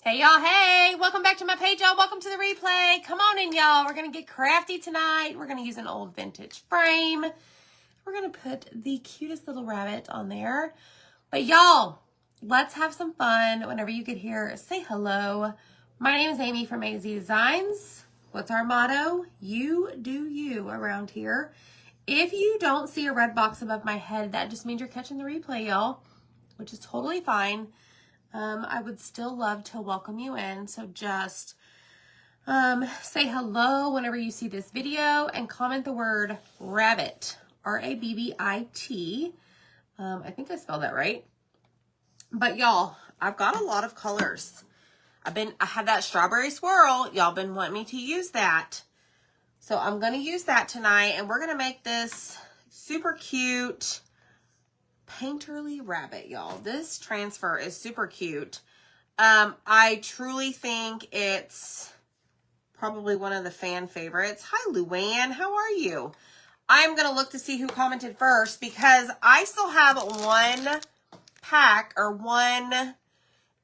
Hey y'all, hey, welcome back to my page, y'all. Welcome to the replay. Come on in, y'all. We're going to get crafty tonight. We're going to use an old vintage frame. We're going to put the cutest little rabbit on there. But y'all, let's have some fun. Whenever you get here, say hello. My name is Amy from AZ Designs. What's our motto? You do you around here. If you don't see a red box above my head, that just means you're catching the replay, y'all, which is totally fine. I would still love to welcome you in. So just say hello whenever you see this video and comment the word rabbit, R-A-B-B-I-T. I think I spelled that right. But y'all, I've got a lot of colors. I had that strawberry swirl. Y'all been wanting me to use that. So I'm going to use that tonight, and we're going to make this super cute painterly rabbit, y'all. This transfer is super cute. I truly think it's probably one of the fan favorites. Hi, Luann. How are you? I'm going to look to see who commented first because I still have one pack or one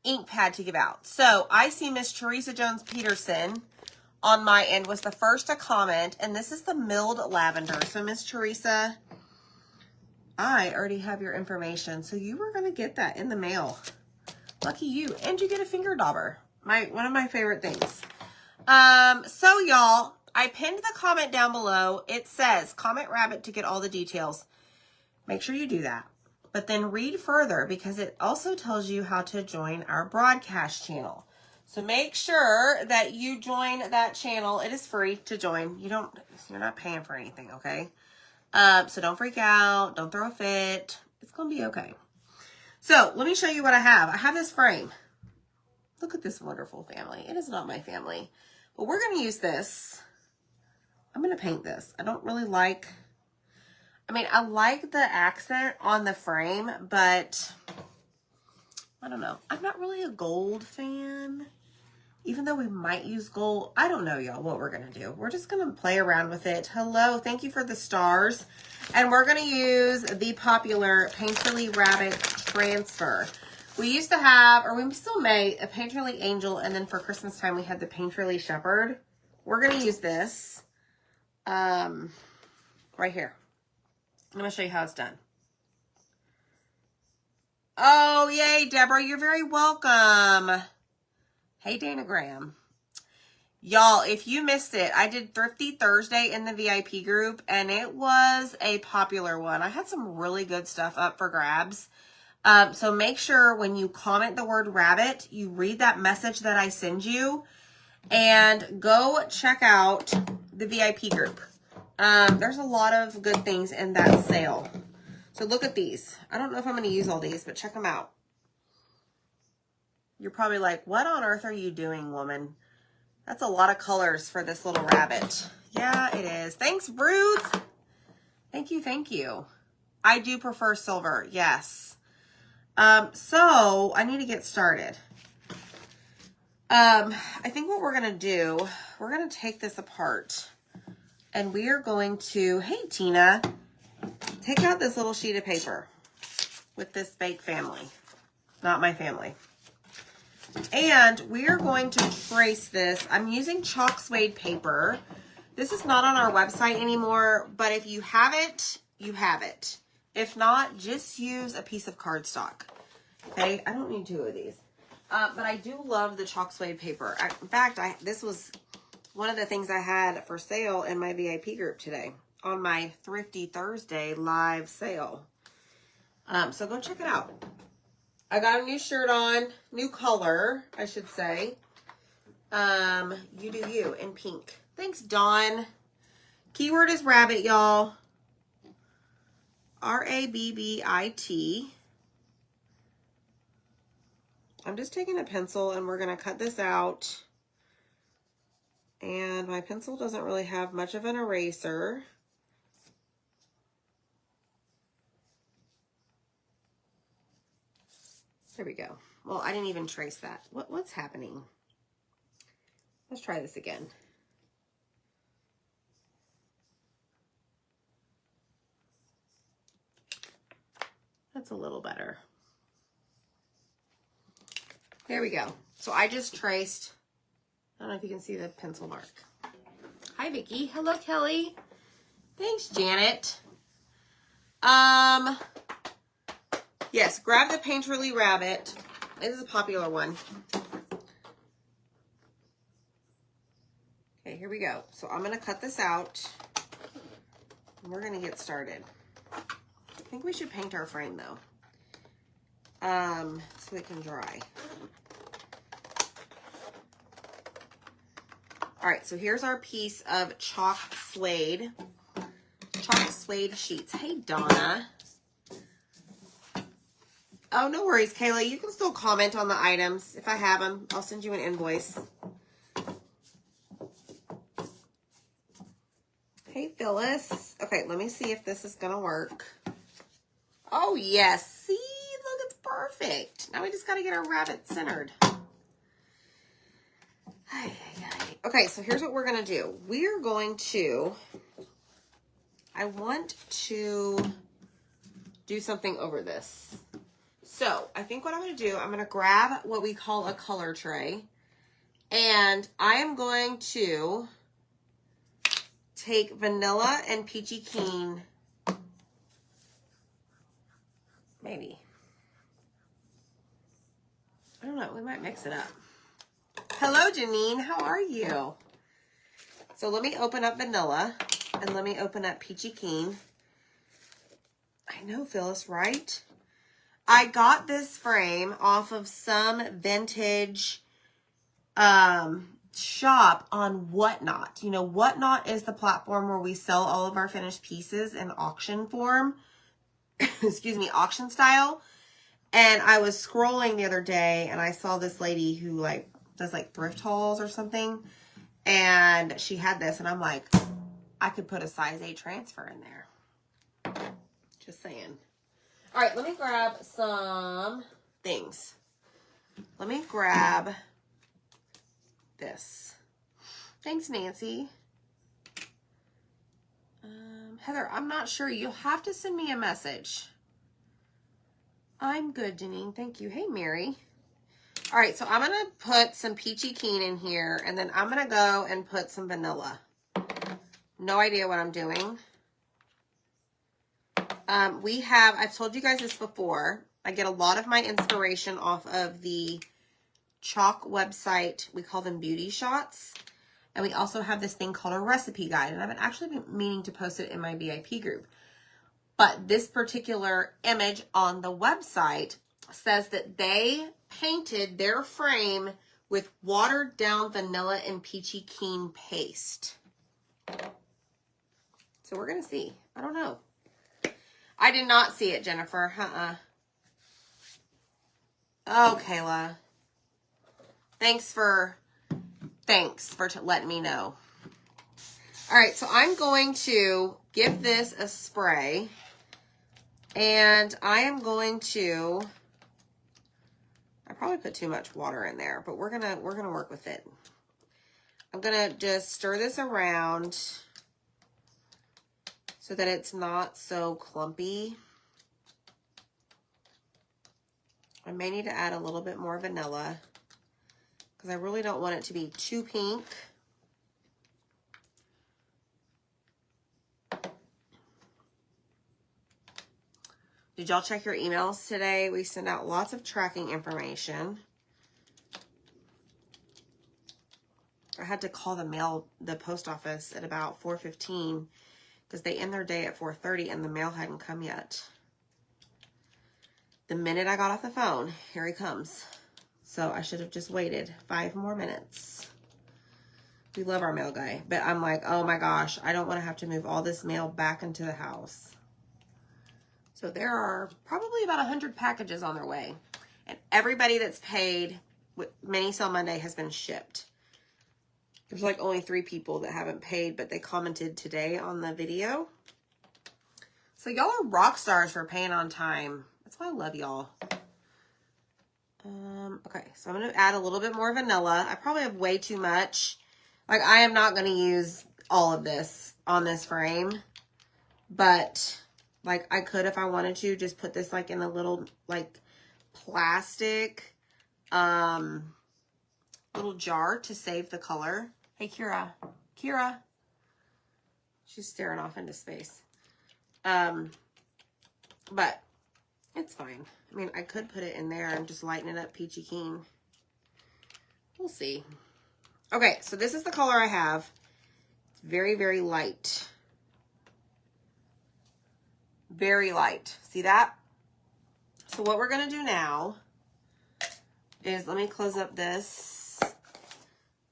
ink pad to give out. So I see Miss Teresa Jones Peterson on my end was the first to comment, and this is the milled lavender. So Miss Teresa, I already have your information, so you were going to get that in the mail. Lucky you. And you get a finger dauber. One of my favorite things. So y'all, I pinned the comment down below. It says, comment rabbit to get all the details. Make sure you do that. But then read further because it also tells you how to join our broadcast channel. So make sure that you join that channel. It is free to join. You're not paying for anything, okay? So don't freak out. Don't throw a fit. It's going to be okay. So let me show you what I have. I have this frame. Look at this wonderful family. It is not my family. But we're going to use this. I'm going to paint this. I don't really like, I like the accent on the frame, but I don't know. I'm not really a gold fan. Even though we might use gold, I don't know, y'all, what we're going to do. We're just going to play around with it. Hello, thank you for the stars. And we're going to use the popular Painterly Rabbit Transfer. We used to have, or we still may, a Painterly Angel, and then for Christmas time, we had the Painterly Shepherd. We're going to use this right here. I'm going to show you how it's done. Oh, yay, Deborah, you're very welcome. Hey, Dana Graham. Y'all, if you missed it, I did Thrifty Thursday in the VIP group, and it was a popular one. I had some really good stuff up for grabs. So make sure when you comment the word rabbit, you read that message that I send you, and go check out the VIP group. There's a lot of good things in that sale. So look at these. I don't know if I'm going to use all these, but check them out. You're probably like, what on earth are you doing, woman? That's a lot of colors for this little rabbit. Yeah, it is. Thanks, Ruth. Thank you, thank you. I do prefer silver, yes. So I need to get started. I think what we're going to do, we're going to take this apart. And we are going to, hey, Tina, take out this little sheet of paper with this fake family. Not my family. And we are going to trace this. I'm using chalk suede paper. This is not on our website anymore, but if you have it, you have it. If not, just use a piece of cardstock. Okay, I don't need two of these. But I do love the chalk suede paper. In fact, this was one of the things I had for sale in my VIP group today on my Thrifty Thursday live sale. So go check it out. I got a new shirt on, new color, I should say. You do you in pink. Thanks, Dawn. Keyword is rabbit, y'all. R-A-B-B-I-T. I'm just taking a pencil and we're going to cut this out. And my pencil doesn't really have much of an eraser. There we go. Well, I didn't even trace that. What's happening? Let's try this again. That's a little better. There we go. So I just traced, I don't know if you can see the pencil mark. Hi, Vicki. Hello, Kelly. Thanks, Janet. Yes, grab the Painterly Rabbit. This is a popular one. Okay, here we go. So I'm going to cut this out. And we're going to get started. I think we should paint our frame, though. So it can dry. All right, so here's our piece of chalk suede sheets. Hey, Donna. Oh, no worries, Kayla. You can still comment on the items. If I have them, I'll send you an invoice. Hey, Phyllis. Okay, let me see if this is going to work. Oh, yes. See? Look, it's perfect. Now we just got to get our rabbit centered. Okay, so here's what we're going to do. We're going to, I want to do something over this. So I think what I'm going to do, I'm going to grab what we call a color tray. And I am going to take vanilla and peachy keen. Maybe. I don't know. We might mix it up. Hello, Janine. How are you? So let me open up vanilla and let me open up peachy keen. I know, Phyllis, right? I got this frame off of some vintage shop on Whatnot. You know, Whatnot is the platform where we sell all of our finished pieces in auction form. Excuse me, auction style. And I was scrolling the other day and I saw this lady who like does like thrift hauls or something. And she had this and I'm like, I could put a size 8 transfer in there. Just saying. All right, let me grab some things. Let me grab this. Thanks, Nancy. Heather, I'm not sure. You'll have to send me a message. I'm good, Janine. Thank you. Hey, Mary. All right, so I'm going to put some peachy keen in here, and then I'm going to go and put some vanilla. No idea what I'm doing. I've told you guys this before. I get a lot of my inspiration off of the Chalk website. We call them beauty shots. And we also have this thing called a recipe guide. And I've actually been meaning to post it in my VIP group. But this particular image on the website says that they painted their frame with watered down vanilla and peachy keen paste. So we're going to see. I don't know. I did not see it, Jennifer. Oh, Kayla. Thanks for letting me know. All right, so I'm going to give this a spray. And I am going to, I probably put too much water in there, but we're gonna work with it. I'm gonna just stir this around so that it's not so clumpy. I may need to add a little bit more vanilla because I really don't want it to be too pink. Did y'all check your emails today? We sent out lots of tracking information. I had to call the post office at about 4:15 because they end their day at 4:30 and the mail hadn't come yet. The minute I got off the phone, here he comes. So I should have just waited 5 more minutes. We love our mail guy, but I'm like, oh my gosh, I don't want to have to move all this mail back into the house. So there are probably about 100 packages on their way. And everybody that's paid with Mini Sale Monday has been shipped. There's like only 3 people that haven't paid, but they commented today on the video. So y'all are rock stars for paying on time. That's why I love y'all. Okay, so I'm going to add a little bit more vanilla. I probably have way too much. Like, I am not going to use all of this on this frame. But, like, I could, if I wanted to, just put this, like, in a little, like, plastic little jar to save the color. Hey, Kira. Kira. She's staring off into space. But it's fine. I mean, I could put it in there and just lighten it up peachy keen. We'll see. Okay, so this is the color I have. It's very, very light. Very light. See that? So what we're going to do now is, let me close up this.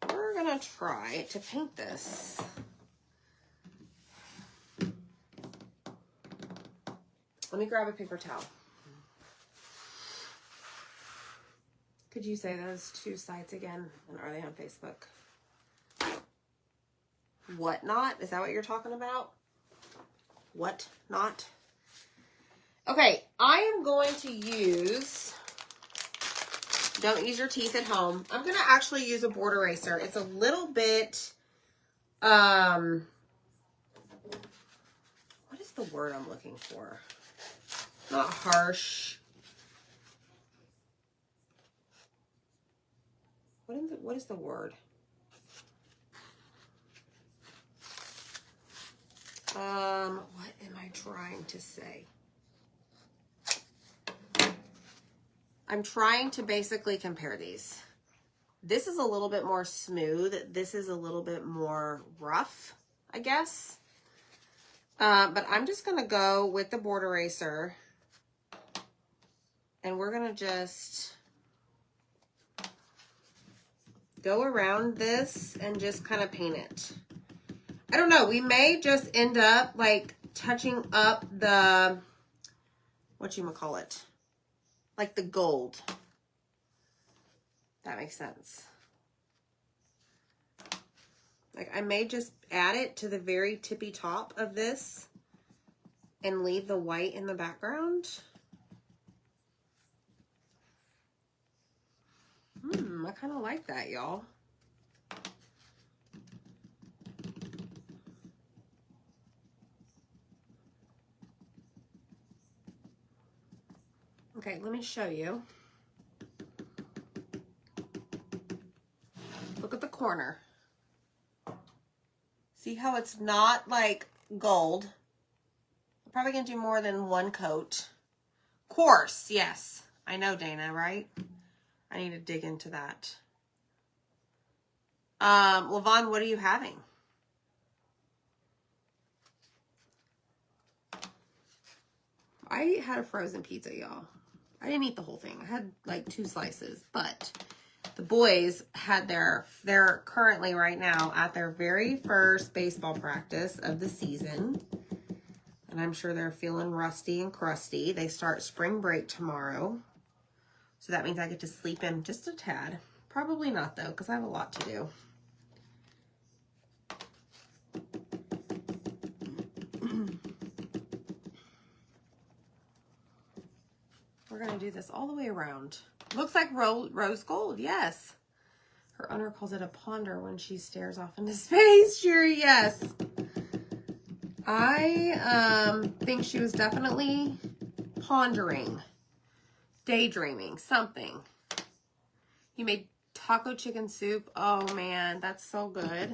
We're going to try to paint this. Let me grab a paper towel. Could you say those two sites again? And are they on Facebook? Whatnot? Is that what you're talking about? What not? Okay, I am going to use, don't use your teeth at home. I'm going to actually use a board eraser. It's a little bit, what is the word I'm looking for? Not harsh. What is the word? What am I trying to say? I'm trying to basically compare these. This is a little bit more smooth. This is a little bit more rough, I guess. But I'm just going to go with the board eraser. And we're going to just go around this and just kind of paint it. I don't know. We may just end up like touching up the, whatchamacallit, like the gold. That makes sense. Like I may just add it to the very tippy top of this and leave the white in the background. I kind of like that, y'all. Okay, let me show you. Look at the corner. See how it's not like gold? I'm probably going to do more than one coat. Coarse, yes. I know, Dana, right? I need to dig into that. Lavon, what are you having? I had a frozen pizza, y'all. I didn't eat the whole thing. I had like 2 slices, but the boys had they're currently right now at their very first baseball practice of the season. And I'm sure they're feeling rusty and crusty. They start spring break tomorrow. So that means I get to sleep in just a tad. Probably not though, because I have a lot to do. We're going to do this all the way around. Looks like rose gold, yes. Her owner calls it a ponder when she stares off into space. Sure, yes. I think she was definitely pondering, daydreaming, something. You made taco chicken soup. Oh, man, that's so good.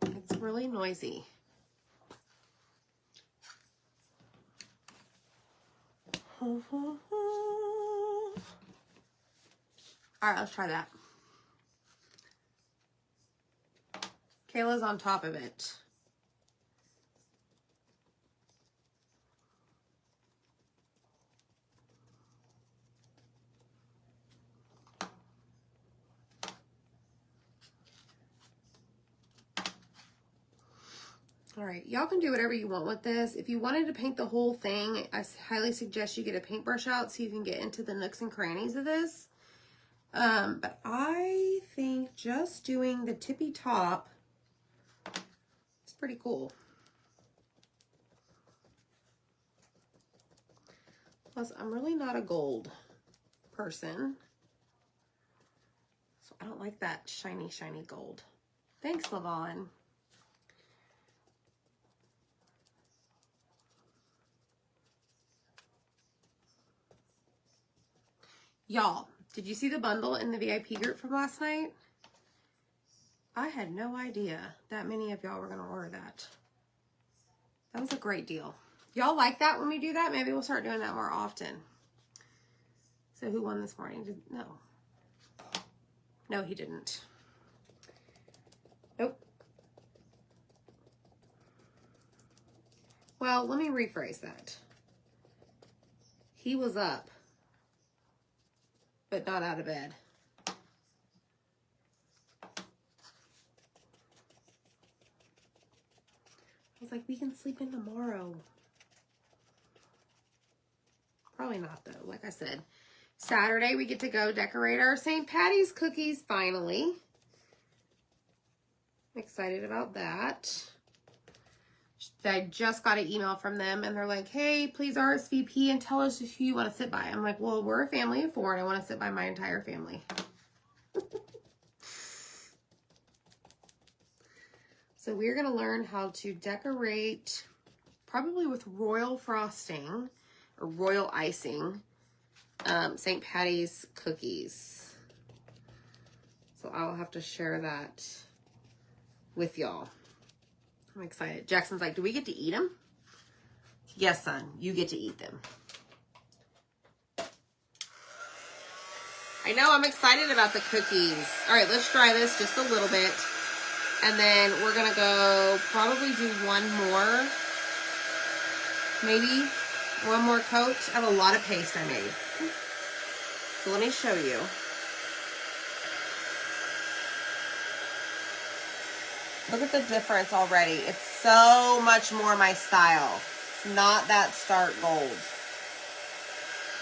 It's really noisy. All right, let's try that. Kayla's on top of it. All right, y'all can do whatever you want with this. If you wanted to paint the whole thing, I highly suggest you get a paintbrush out so you can get into the nooks and crannies of this. But I think just doing the tippy top is pretty cool. Plus, I'm really not a gold person, so I don't like that shiny, shiny gold. Thanks, Lavon. Y'all, did you see the bundle in the VIP group from last night? I had no idea that many of y'all were going to order that. That was a great deal. Y'all like that when we do that? Maybe we'll start doing that more often. So who won this morning? No. No, he didn't. Nope. Well, let me rephrase that. He was up, but not out of bed. I was like, we can sleep in tomorrow. Probably not, though. Like I said, Saturday we get to go decorate our St. Patty's cookies, finally. I'm excited about that. I just got an email from them, and they're like, hey, please RSVP and tell us who you want to sit by. I'm like, well, we're a family of 4, and I want to sit by my entire family. So we're going to learn how to decorate, probably with royal frosting or royal icing, St. Patty's cookies. So I'll have to share that with y'all. I'm excited. Jackson's like, do we get to eat them? Yes, son, you get to eat them. I know, I'm excited about the cookies. All right, let's try this just a little bit. And then we're going to go probably do one more. Maybe one more coat. I have a lot of paste I made. So let me show you. Look at the difference already. It's so much more my style. It's not that stark gold.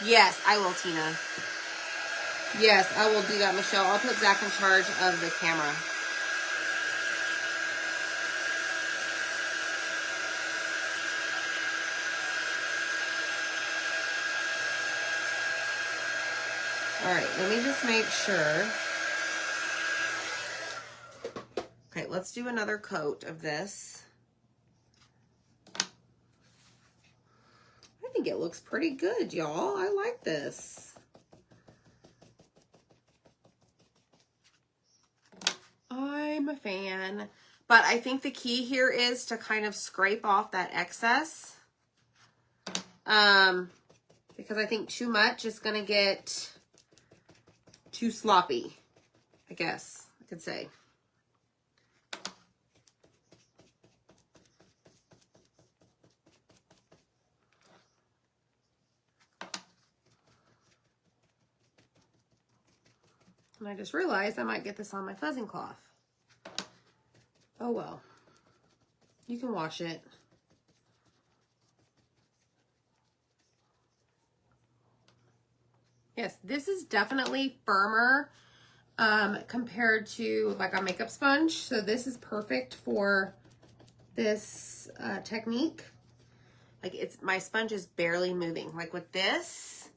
Yes, I will, Tina. Yes, I will do that, Michelle. I'll put Zach in charge of the camera. All right, let me just make sure. Okay, let's do another coat of this. I think it looks pretty good, y'all. I like this. I'm a fan. But I think the key here is to kind of scrape off that excess. Because I think too much is going to get too sloppy, I guess I could say. And I just realized I might get this on my fuzzing cloth. Oh well. You can wash it. Yes, this is definitely firmer compared to like a makeup sponge. So this is perfect for this technique. Like my sponge is barely moving. Like with this,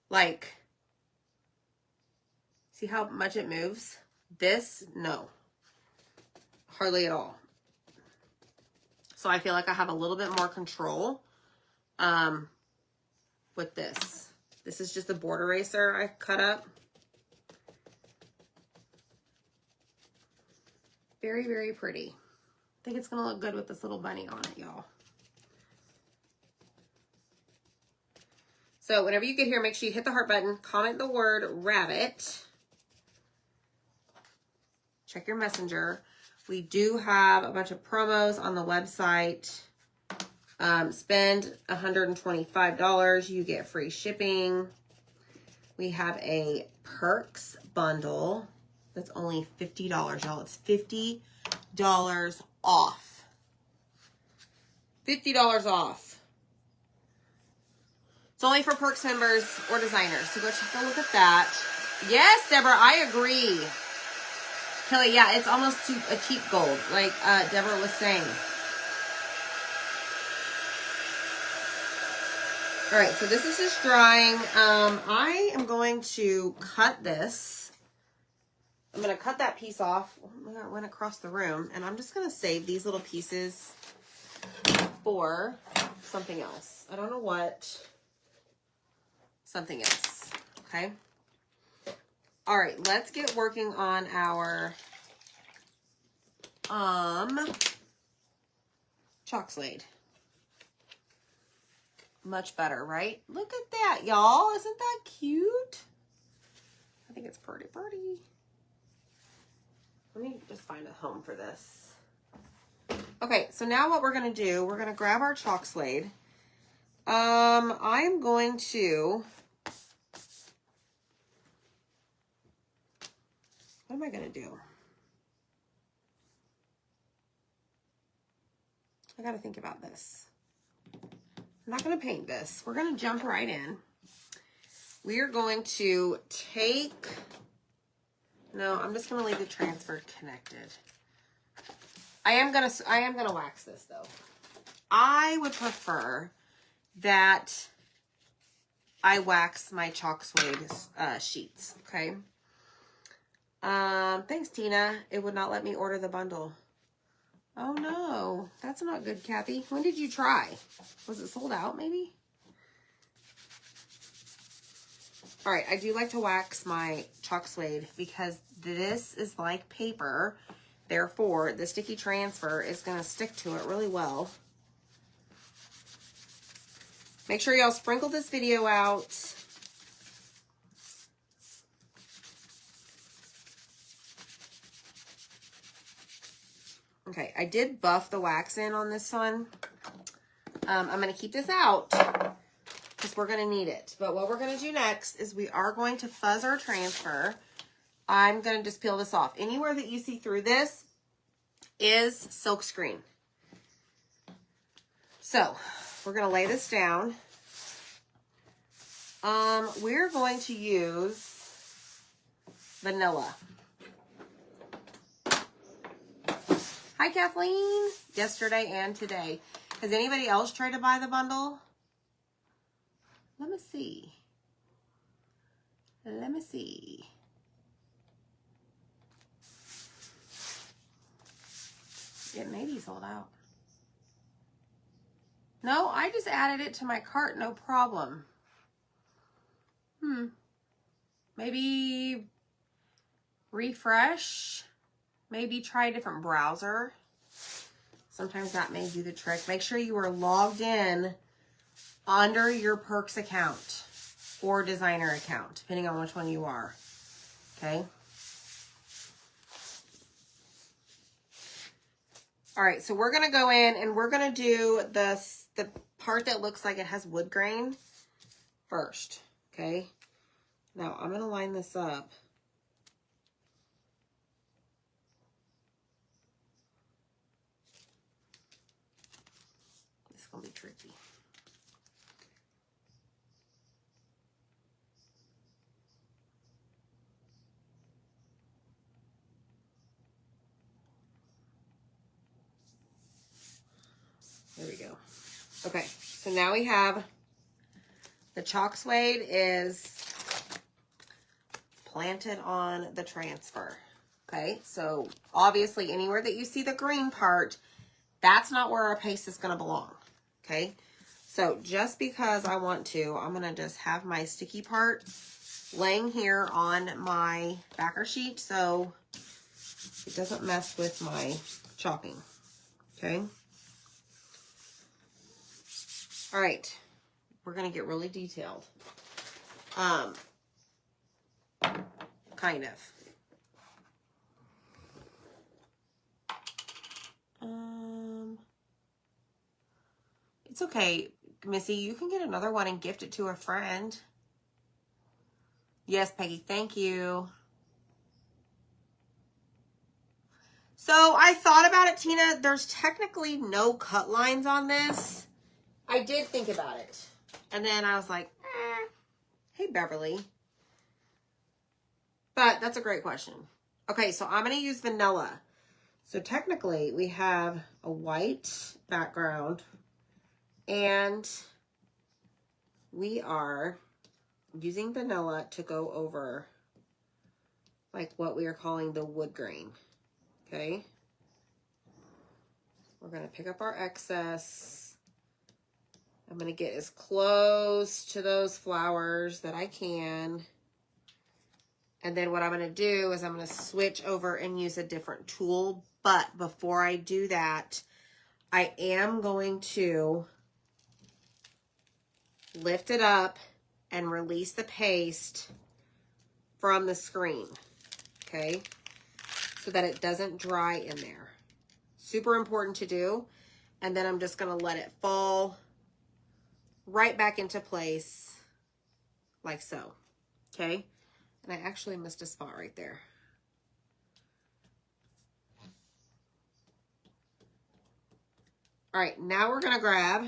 like, see how much it moves? This, no, hardly at all. So I feel like I have a little bit more control with this. This is just a board eraser I cut up. Very, very pretty. I think it's going to look good with this little bunny on it, y'all. So whenever you get here, make sure you hit the heart button, comment the word rabbit. Check your messenger. We do have a bunch of promos on the website. Spend $125, you get free shipping. We have a perks bundle that's only $50, y'all. It's $50 off. $50 off. It's only for perks members or designers. So go take a look at that. Yes, Deborah, I agree. Kelly, yeah, it's almost a cheap gold, like Deborah was saying. All right, so this is just drying. I am going to cut this. I'm going to cut that piece off. I went across the room, and I'm just going to save these little pieces for something else. I don't know what. Something else. okay? All right, let's get working on our chalk slate. Much better, right? Look at that, y'all. Isn't that cute? I think it's pretty. Let me just find a home for this. Okay, so now what we're going to do, we're going to grab our chalk slate. I'm going to... What am I going to do? I got to think about this. I'm not going to paint this. We're going to jump right in. We are going to take... No, I'm just going to leave the transfer connected. I am going to wax this, though. I would prefer that I wax my chalk suede sheets, okay? Thanks, Tina. It would not let me order the bundle. Oh, no. That's not good, Kathy. When did you try? Was it sold out, maybe? All right, I do like to wax my chalk suede because this is like paper. Therefore, the sticky transfer is going to stick to it really well. Make sure y'all sprinkle this video out. Okay, I did buff the wax in on this one. I'm going to keep this out because we're going to need it. But what we're going to do next is we are going to fuzz our transfer. I'm going to just peel this off. Anywhere that you see through this is silk screen. So, we're going to lay this down. We're going to use vanilla. Hi, Kathleen. Yesterday and today. Has anybody else tried to buy the bundle? Let me see. Let me see. It may be sold out. No, I just added it to my cart, no problem. Maybe refresh. Maybe try a different browser. Sometimes that may do the trick. Make sure you are logged in under your Perks account or designer account, depending on which one you are. Okay. All right, so we're going to go in and we're going to do the part that looks like it has wood grain first. Okay. Now I'm going to line this up. This is going to be tricky. There we go. Okay, so now we have the chalk suede is planted on the transfer. Okay, so obviously anywhere that you see the green part, that's not where our paste is going to belong. Okay, so just because I want to, I'm going to just have my sticky part laying here on my backer sheet so it doesn't mess with my chalking. Okay. All right, we're going to get really detailed. Kind of. It's okay, Missy. You can get another one and gift it to a friend. Yes, Peggy, thank you. So I thought about it, Tina. There's technically no cut lines on this. I did think about it. And then I was like, hey, Beverly. But that's a great question. Okay, so I'm going to use vanilla. So technically, we have a white background. And we are using vanilla to go over like what we are calling the wood grain. Okay? We're going to pick up our excess. I'm going to get as close to those flowers that I can. And then what I'm going to do is I'm going to switch over and use a different tool. But before I do that, I am going to lift it up and release the paste from the screen, okay? So that it doesn't dry in there. Super important to do. And then I'm just going to let it fall right back into place like so, okay? And I actually missed a spot right there. All right, now we're going to grab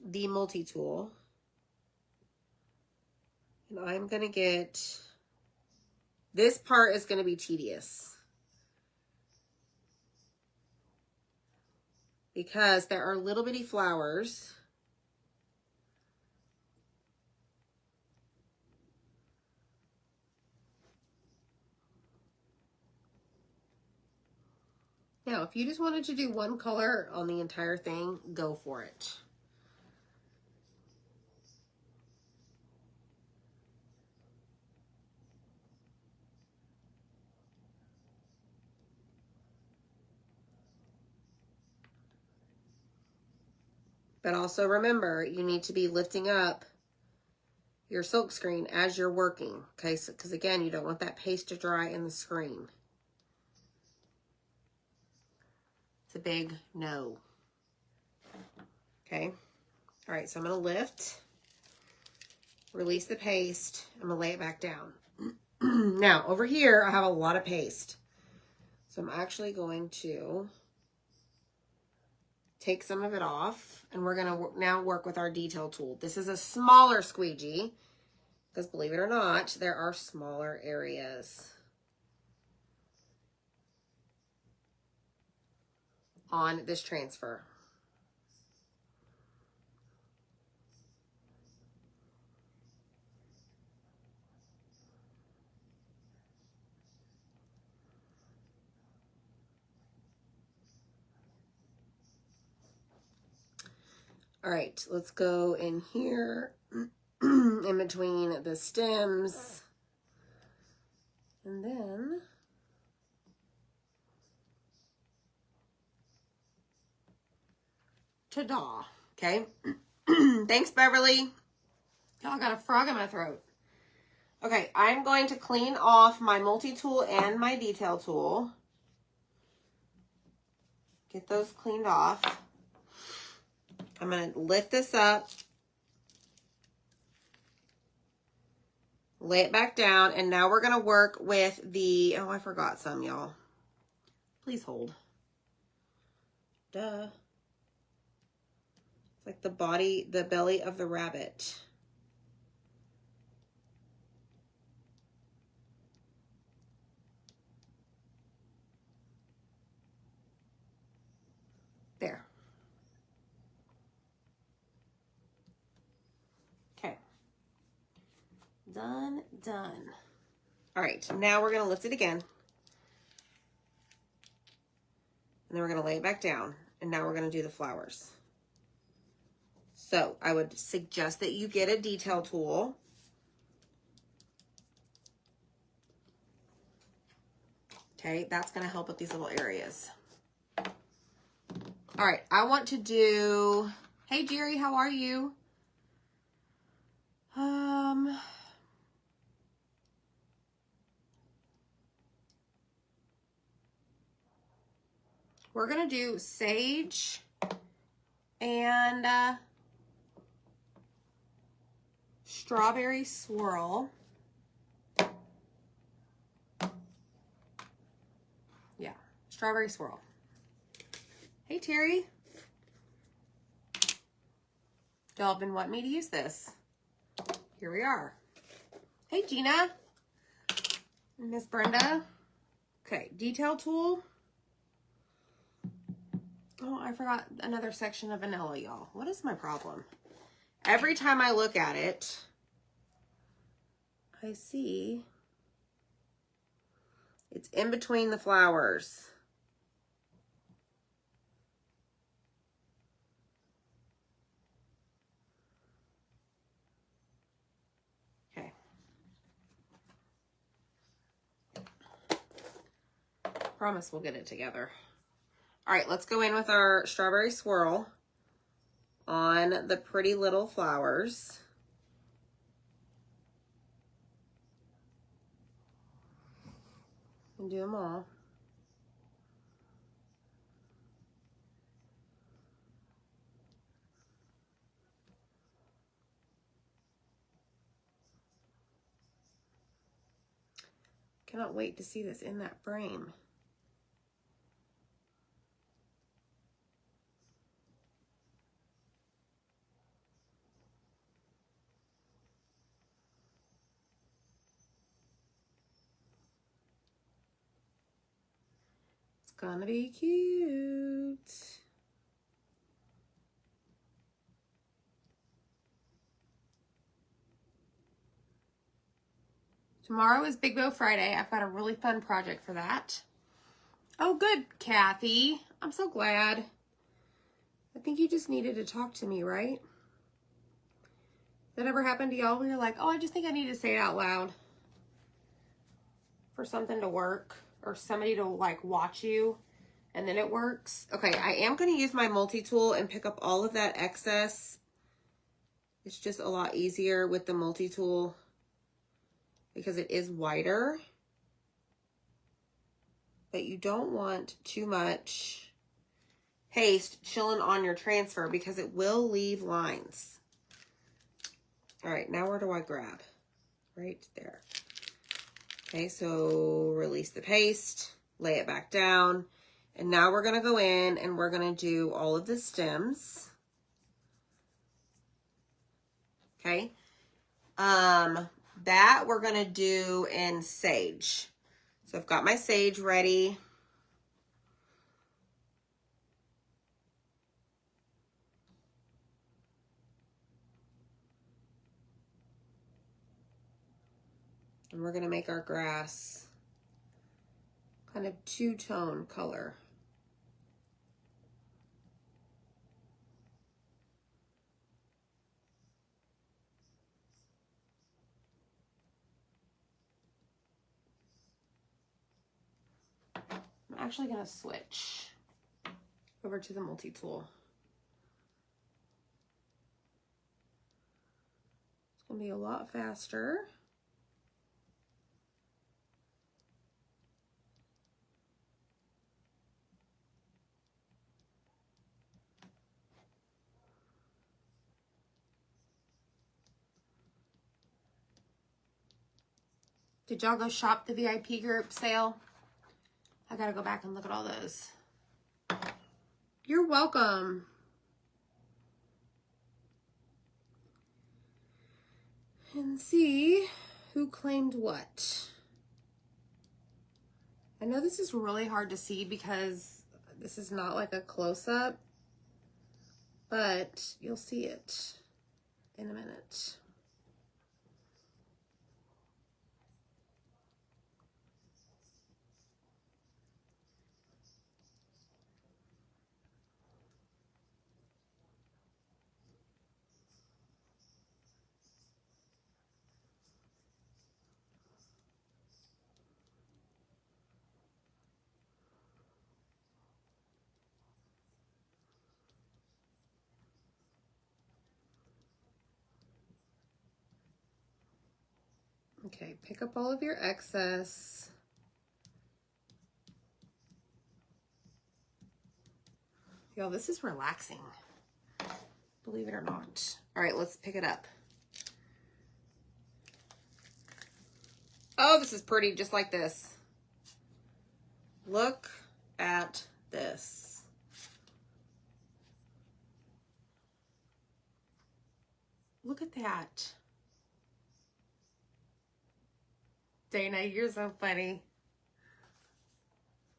the multi-tool. And I'm going to get, this part is going to be tedious, because there are little bitty flowers. Now, if you just wanted to do one color on the entire thing, go for it. But also remember, you need to be lifting up your silk screen as you're working, okay? Because again, you don't want that paste to dry in the screen. It's a big no. Okay? All right, so I'm going to lift, release the paste. I'm going to lay it back down. Now, over here, I have a lot of paste. So I'm actually going to take some of it off, and we're going to now work with our detail tool. This is a smaller squeegee, because believe it or not, there are smaller areas on this transfer. All right, let's go in here, in between the stems, and then ta-da, okay? Thanks, Beverly. Y'all got a frog in my throat. Okay, I'm going to clean off my multi-tool and my detail tool. Get those cleaned off. I'm going to lift this up, lay it back down, and now we're going to work with the, oh, I forgot some, y'all. Please hold. Duh. It's like the body, the belly of the rabbit. There. Okay. Done. All right, now we're going to lift it again. And then we're going to lay it back down. And now we're going to do the flowers. So I would suggest that you get a detail tool. Okay, that's going to help with these little areas. All right, I want to do, hey Jerry, how are you? We're going to do sage and strawberry swirl. Yeah, strawberry swirl. Hey, Terry. Y'all have been wanting me to use this. Here we are. Hey, Gina. Miss Brenda. Okay, detail tool. Oh, I forgot another section of vanilla, y'all. What is my problem? Every time I look at it, I see it's in between the flowers. Okay. promise we'll get it together. All right, let's go in with our strawberry swirl on the pretty little flowers. And do them all. Cannot wait to see this in that frame. It's gonna be cute. Tomorrow is Big Bow Friday. I've got a really fun project for that. Oh, good, Kathy. I'm so glad. I think you just needed to talk to me, right? That ever happened to y'all where you're like, oh, I just think I need to say it out loud for something to work or somebody to like watch you and then it works? Okay, I am going to use my multi-tool and pick up all of that excess. It's just a lot easier with the multi-tool because it is wider, but you don't want too much paste chilling on your transfer because it will leave lines. All right, now where do I grab? Right there. Okay, so release the paste, lay it back down, and now we're gonna go in and we're gonna do all of the stems. Okay, that we're gonna do in sage. So I've got my sage ready. And we're gonna make our grass kind of two-tone color. I'm actually gonna switch over to the multi-tool. It's gonna be a lot faster. Did y'all go shop the VIP group sale? I gotta go back and look at all those. You're welcome. And see who claimed what. I know this is really hard to see because this is not like a close-up, but you'll see it in a minute. Okay, pick up all of your excess. Y'all, this is relaxing, believe it or not. All right, let's pick it up. Oh, this is pretty, just like this. Look at this. Look at that. Dana, you're so funny.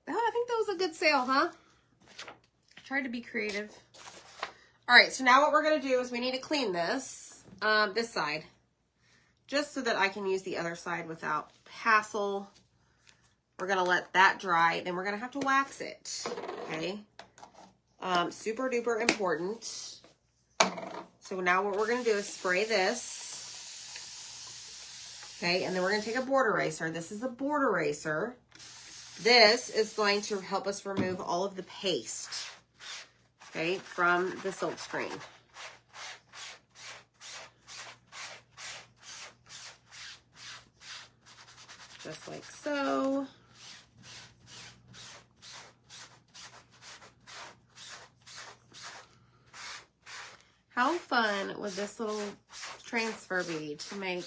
Oh, I think that was a good sale, huh? Tried to be creative. All right, so now what we're gonna do is we need to clean this, this side, just so that I can use the other side without hassle. We're gonna let that dry, then we're gonna have to wax it, okay? Super duper important. So now what we're gonna do is spray this. Okay, and then we're going to take a board eraser. This is a board eraser. This is going to help us remove all of the paste, okay, from the silk screen. Just like so. How fun would this little transfer be to make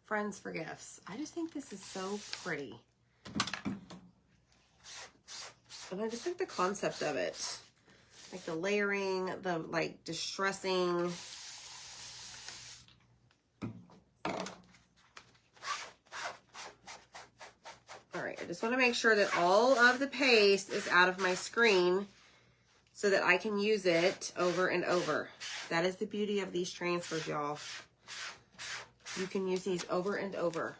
friends for gifts? I just think this is so pretty. And I just think the concept of it, like the layering, the like distressing. All right, I just want to make sure that all of the paste is out of my screen so that I can use it over and over. That is the beauty of these transfers, y'all. You can use these over and over.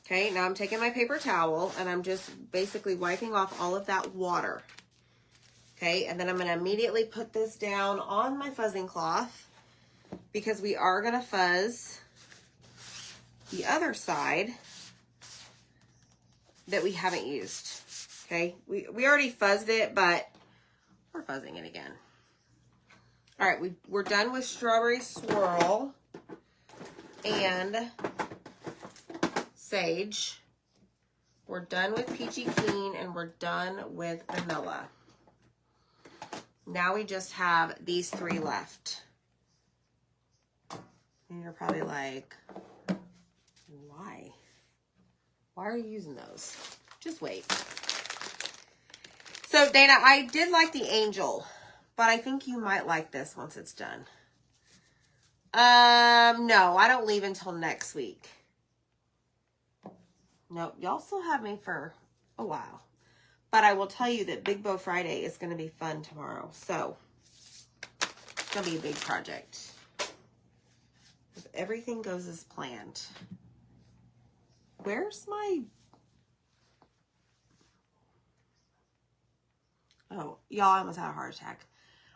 Okay, now I'm taking my paper towel and I'm just basically wiping off all of that water. Okay, and then I'm going to immediately put this down on my fuzzing cloth because we are going to fuzz the other side that we haven't used. Okay, we already fuzzed it, but we're fuzzing it again. All right, we're done with strawberry swirl and sage. We're done with peachy keen and we're done with vanilla. Now we just have these three left. And you're probably like, why? Why are you using those? Just wait. So Dana, I did like the angel, but I think you might like this once it's done. No, I don't leave until next week. Nope, y'all still have me for a while. But I will tell you that Big Bow Friday is going to be fun tomorrow. So, it's going to be a big project. If everything goes as planned. Where's my... Oh, y'all, I almost had a heart attack.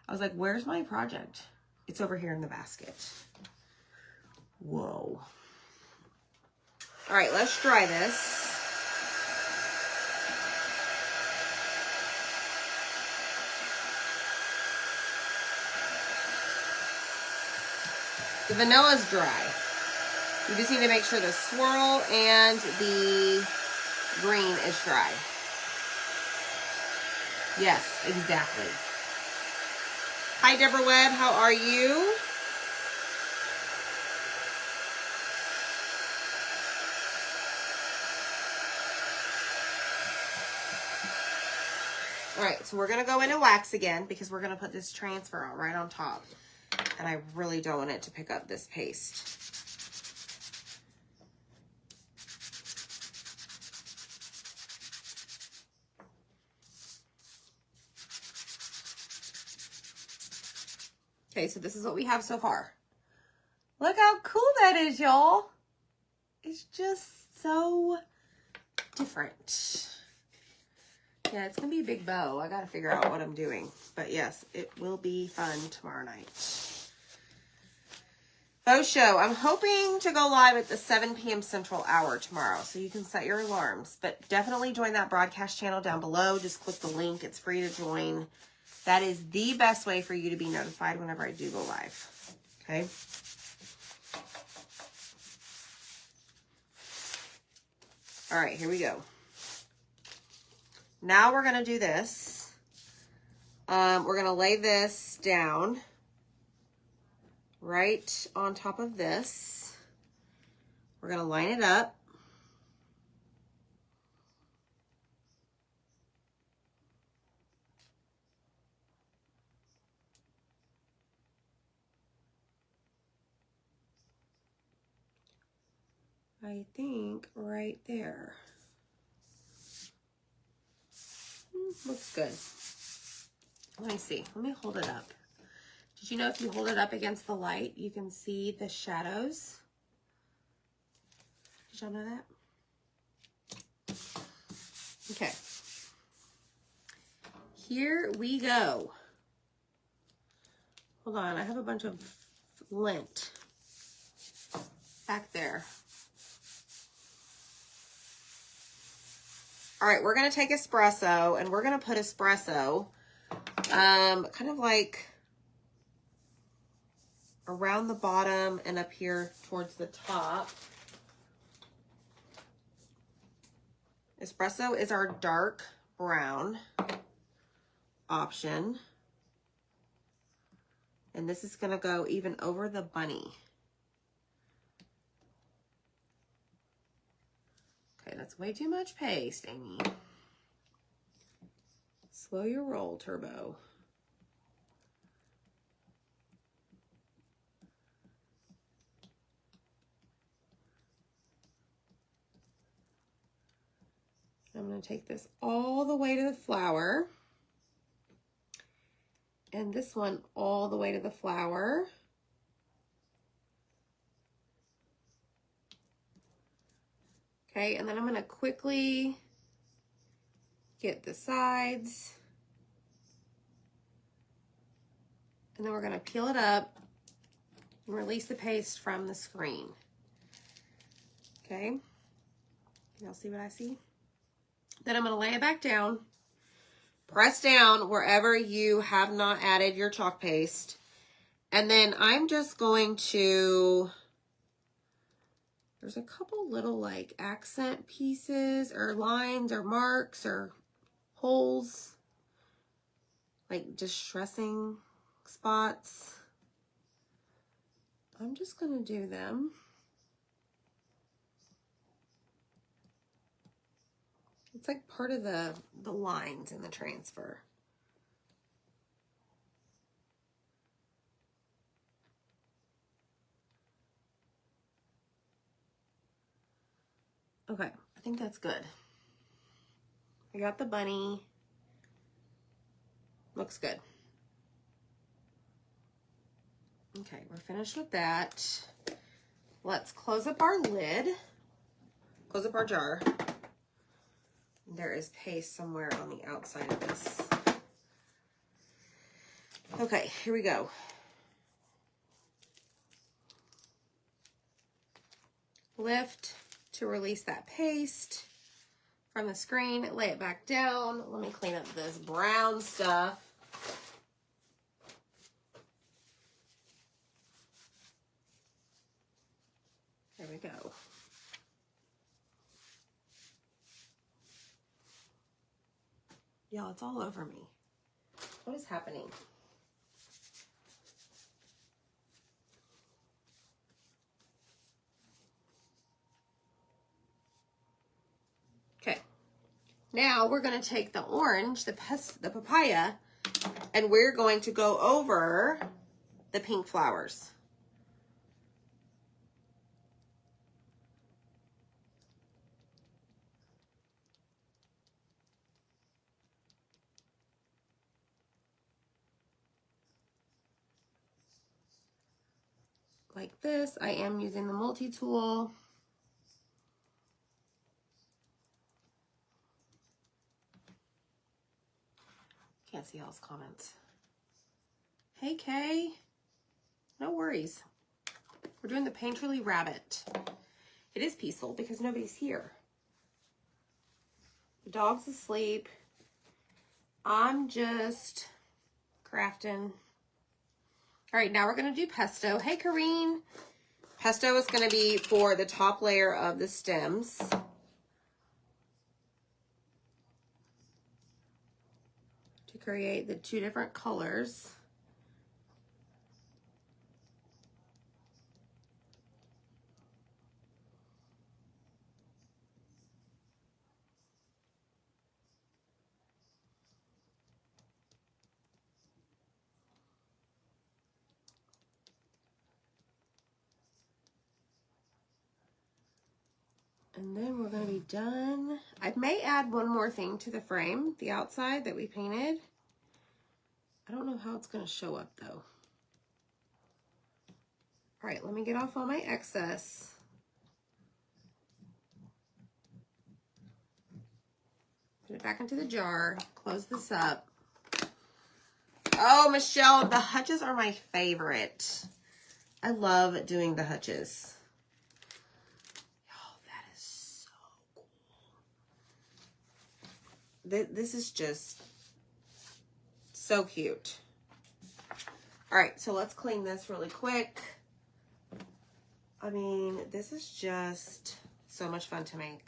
I was like, where's my project? It's over here in the basket. Whoa. All right, let's dry this. The vanilla is dry. You just need to make sure the swirl and the green is dry. Yes, exactly. Hi, Deborah Webb. How are you? All right, so we're going to go into wax again because we're going to put this transfer out right on top. And I really don't want it to pick up this paste. Okay, so this is what we have so far. Look how cool that is, y'all. It's just so different. Yeah, it's going to be a big bow. I got to figure out what I'm doing. But yes, it will be fun tomorrow night. Faux show. I'm hoping to go live at the 7 p.m. Central Hour tomorrow, so you can set your alarms. But definitely join that broadcast channel down below. Just click the link. It's free to join. That is the best way for you to be notified whenever I do go live. Okay? All right, here we go. Now we're going to do this. We're going to lay this down right on top of this. We're going to line it up. I think right there. Looks good. Let me see. Let me hold it up. Did you know if you hold it up against the light, you can see the shadows? Did y'all know that? Okay. Here we go. Hold on. I have a bunch of lint. back there. All right, we're going to take espresso, and we're going to put espresso kind of like around the bottom and up here towards the top. Espresso is our dark brown option. And this is going to go even over the bunny. Okay, that's way too much paste, Amy. Slow your roll, Turbo. I'm going to take this all the way to the flower. And this one all the way to the flower. Okay, and then I'm going to quickly get the sides. And then we're going to peel it up and release the paste from the screen. Okay, can y'all see what I see? Then I'm going to lay it back down. Press down wherever you have not added your chalk paste. And then I'm just going to, there's a couple little like accent pieces or lines or marks or holes, like distressing spots. I'm just going to do them. It's like part of the lines in the transfer. Okay, I think that's good. I got the bunny. Looks good. Okay, we're finished with that. Let's close up our lid. Close up our jar. There is paste somewhere on the outside of this. Okay, here we go. Lift to release that paste from the screen. Lay it back down. Let me clean up this brown stuff. There we go. Y'all, it's all over me. What is happening? Okay. Now we're going to take the orange, the papaya, and we're going to go over the pink flowers. Like this. I am using the multi-tool. Can't see y'all's comments. Hey, Kay. No worries. We're doing the Painterly Rabbit. It is peaceful because nobody's here. The dog's asleep. I'm just crafting. All right, now we're going to do pesto. Hey, Kareen. Pesto is going to be for the top layer of the stems. To create the two different colors. And then we're going to be done. I may add one more thing to the frame, the outside that we painted. I don't know how it's going to show up though. All right, let me get off all my excess. Put it back into the jar. Close this up. Oh, Michelle, the hutches are my favorite. I love doing the hutches. this is just so cute. All right, so let's clean this really quick. I mean, this is just so much fun to make.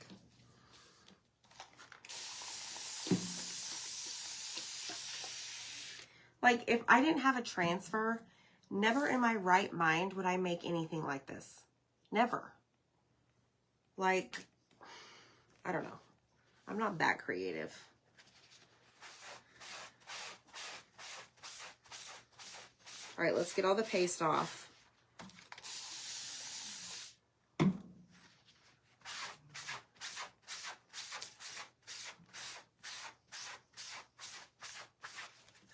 Like, if I didn't have a transfer, never in my right mind would I make anything like this. Never. Like, I don't know. I'm not that creative. All right, let's get all the paste off.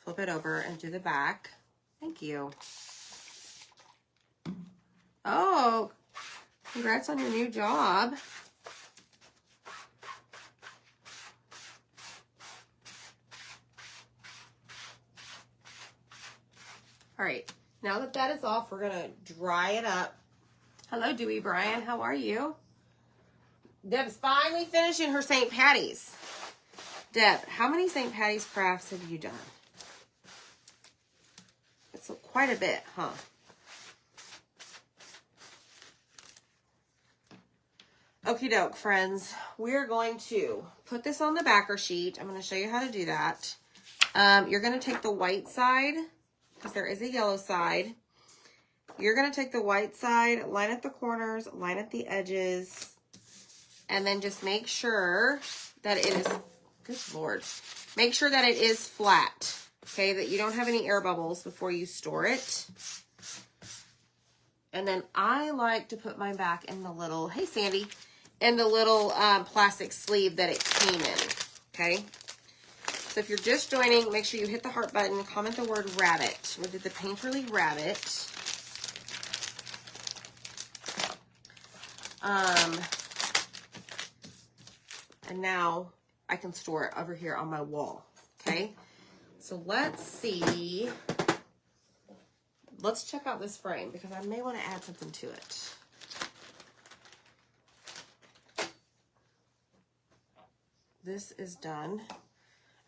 Flip it over and do the back. Thank you. Oh, congrats on your new job. All right, now that that is off, we're gonna dry it up. Hello, Dewey Brian, how are you? Deb's finally finishing her St. Patty's. Deb, how many St. Patty's crafts have you done? It's quite a bit, huh? Okie doke, friends. We're going to put this on the backer sheet. I'm going to show you how to do that. You're going to take the white side, because there is a yellow side. You're going to take the white side, line up the corners, line up the edges, and then just make sure that it is, good Lord, make sure that it is flat, okay, that you don't have any air bubbles before you store it. And then I like to put mine back in the little, hey Sandy, in the little plastic sleeve that it came in, okay? So if you're just joining, make sure you hit the heart button, comment the word rabbit. We did the Painterly rabbit. And now I can store it over here on my wall, okay? So let's see. Let's check out this frame because I may want to add something to it. This is done.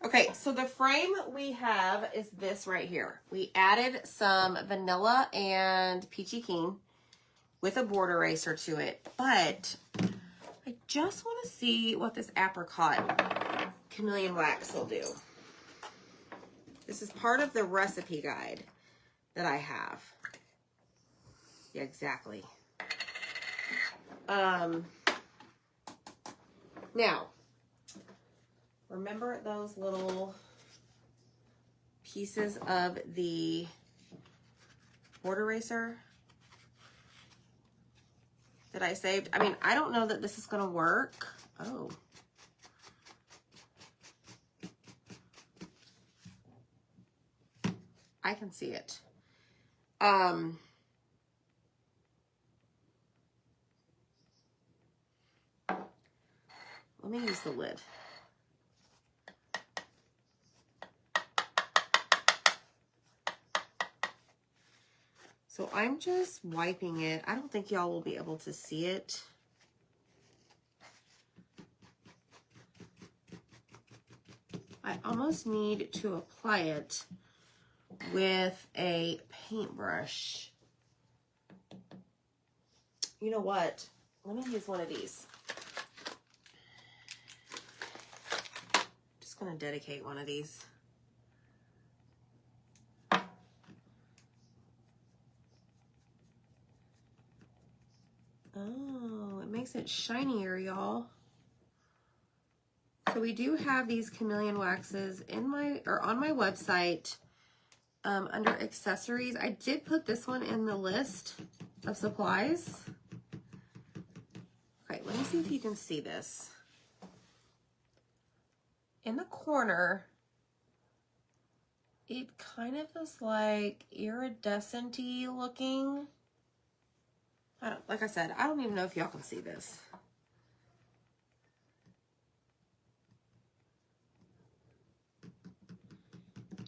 Okay, so the frame we have is this right here. We added some vanilla and peachy keen with a board eraser to it, but I just want to see what this apricot chameleon wax will do. This is part of the recipe guide that I have. Yeah, exactly. Now, remember those little pieces of the board eraser that I saved? I mean, I don't know that this is going to work. Oh. I can see it. Let me use the lid. So I'm just wiping it. I don't think y'all will be able to see it. I almost need to apply it with a paintbrush. You know what? Let me use one of these. Just gonna dedicate one of these. Oh, it makes it shinier, y'all. So we do have these chameleon waxes in my, or on my website under accessories. I did put this one in the list of supplies. Okay, let me see if you can see this. In the corner, it kind of is like iridescent-y looking. Like I said, I don't even know if y'all can see this.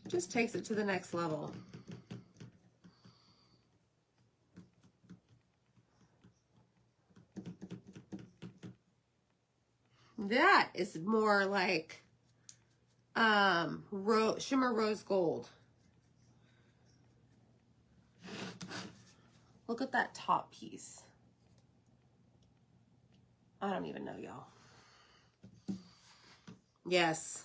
Just takes it to the next level. That is more like shimmer rose gold. Look at that top piece. I don't even know, y'all. Yes.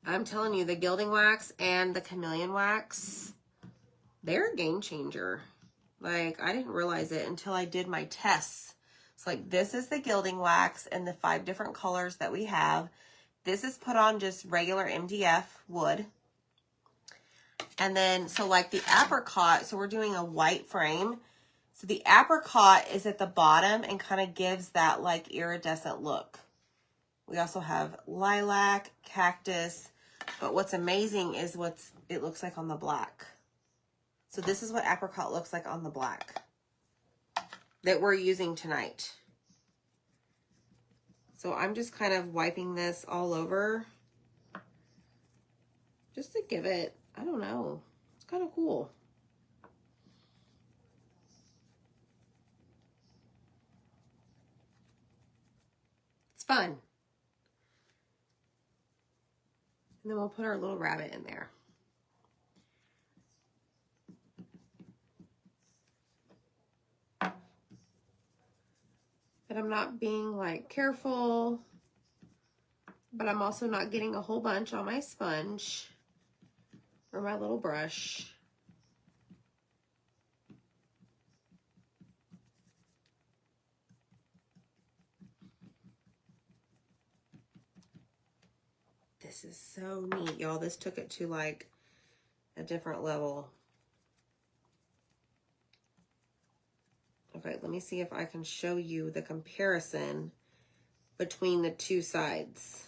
I'm telling you, the gilding wax and the chameleon wax, they're a game changer. Like, I didn't realize it until I did my tests. It's like, this is the gilding wax and the 5 different colors that we have. This is put on just regular MDF wood. And then, so like the apricot, so we're doing a white frame. So the apricot is at the bottom and kind of gives that like iridescent look. We also have lilac, cactus, but what's amazing is what it looks like on the black. So this is what apricot looks like on the black that we're using tonight. So I'm just kind of wiping this all over just to give it, I don't know, it's kind of cool. It's fun. And then we'll put our little rabbit in there. But I'm not being like careful, but I'm also not getting a whole bunch on my sponge or my little brush. This is so neat, y'all. This took it to like a different level. Okay, let me see if I can show you the comparison between the two sides.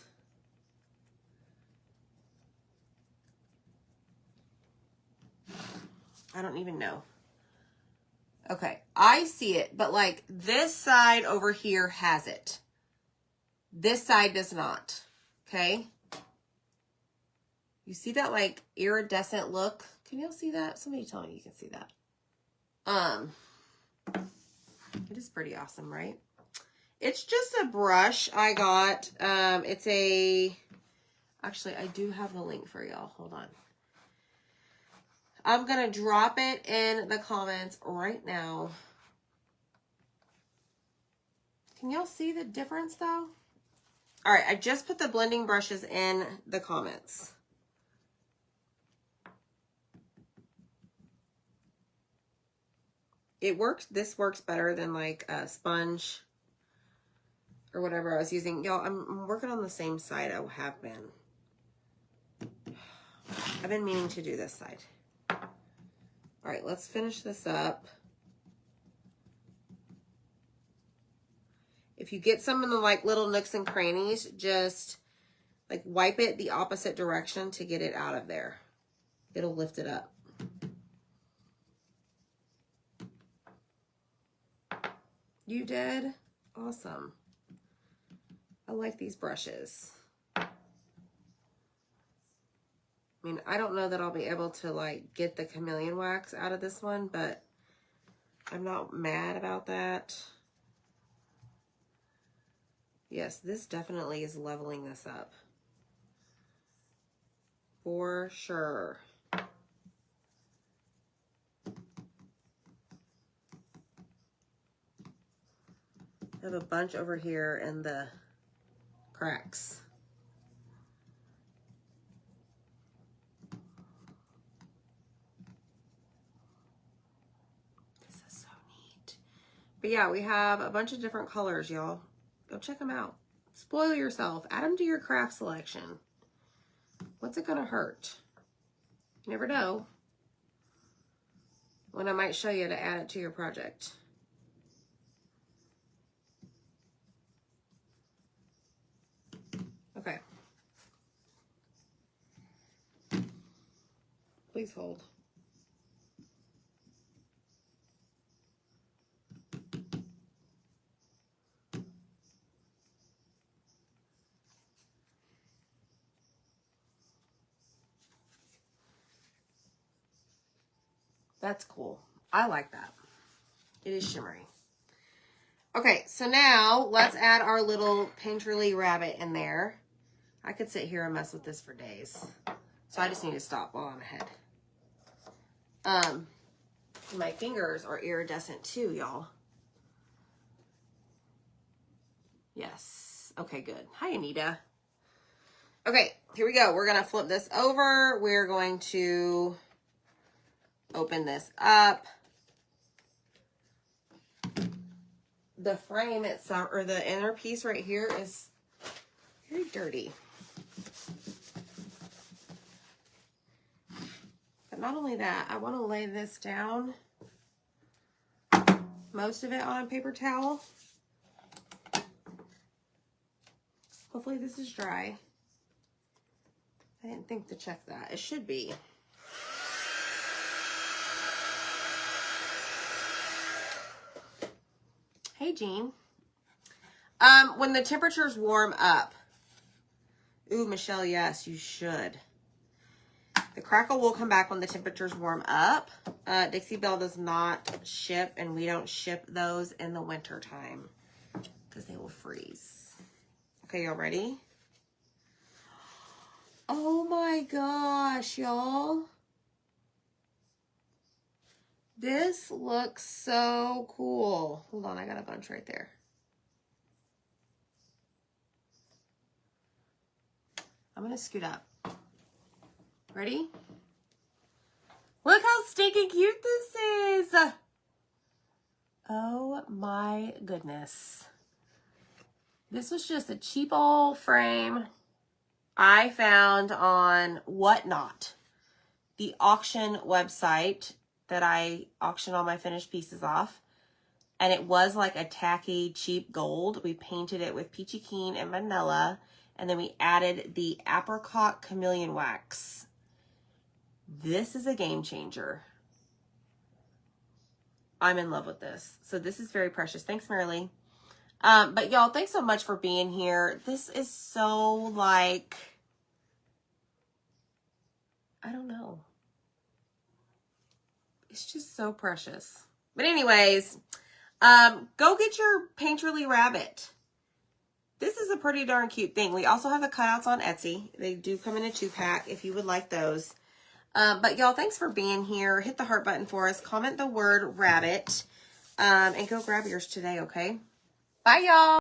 I don't even know. Okay, I see it, but like this side over here has it. This side does not, okay? You see that like iridescent look? Can y'all see that? Somebody tell me you can see that. It is pretty awesome, right? It's just a brush I got. It's a, actually, I do have the link for y'all. Hold on. I'm going to drop it in the comments right now. Can y'all see the difference though? All right, I just put the blending brushes in the comments. It works, this works better than like a sponge or whatever I was using. Y'all, I'm working on the same side I have been. I've been meaning to do this side. All right, let's finish this up. If you get some in the like little nooks and crannies, just like wipe it the opposite direction to get it out of there. It'll lift it up. You did? Awesome. I like these brushes. I mean, I don't know that I'll be able to like get the chameleon wax out of this one, but I'm not mad about that. Yes, this definitely is leveling this up. For sure. I have a bunch over here in the cracks. This is so neat. But yeah, we have a bunch of different colors, y'all. Go check them out. Spoil yourself. Add them to your craft selection. What's it gonna hurt? You never know when I might show you to add it to your project. Okay. Please hold. That's cool. I like that. It is shimmery. Okay, so now let's add our little painterly rabbit in there. I could sit here and mess with this for days. So I just need to stop while I'm ahead. My fingers are iridescent too, y'all. Yes. Okay, good. Hi, Anita. Okay, here we go. We're going to flip this over. We're going to open this up. The frame itself, or the inner piece right here, is very dirty. But not only that, I want to lay this down, most of it on a paper towel. Hopefully this is dry. I didn't think to check that. It should be. Hey, Jean. When the temperatures warm up. Ooh, Michelle, yes, you should. The crackle will come back when the temperatures warm up. Dixie Belle does not ship, and we don't ship those in the winter time because they will freeze. Okay, y'all ready? Oh my gosh, y'all. This looks so cool. Hold on, I got a bunch right there. I'm going to scoot up. Ready? Look how stinking cute this is. Oh my goodness. This was just a cheap old frame I found on Whatnot, the auction website that I auction all my finished pieces off. And it was like a tacky, cheap gold. We painted it with peachy keen and vanilla. And then we added the apricot chameleon wax. This is a game changer. I'm in love with this. So this is very precious. Thanks, Marilee. But y'all, thanks so much for being here. This is so like, I don't know. It's just so precious. But anyways, go get your Painterly rabbit. This is a pretty darn cute thing. We also have the cutouts on Etsy. They do come in a 2-pack if you would like those. But y'all, thanks for being here. Hit the heart button for us. Comment the word rabbit. And go grab yours today, okay? Bye, y'all.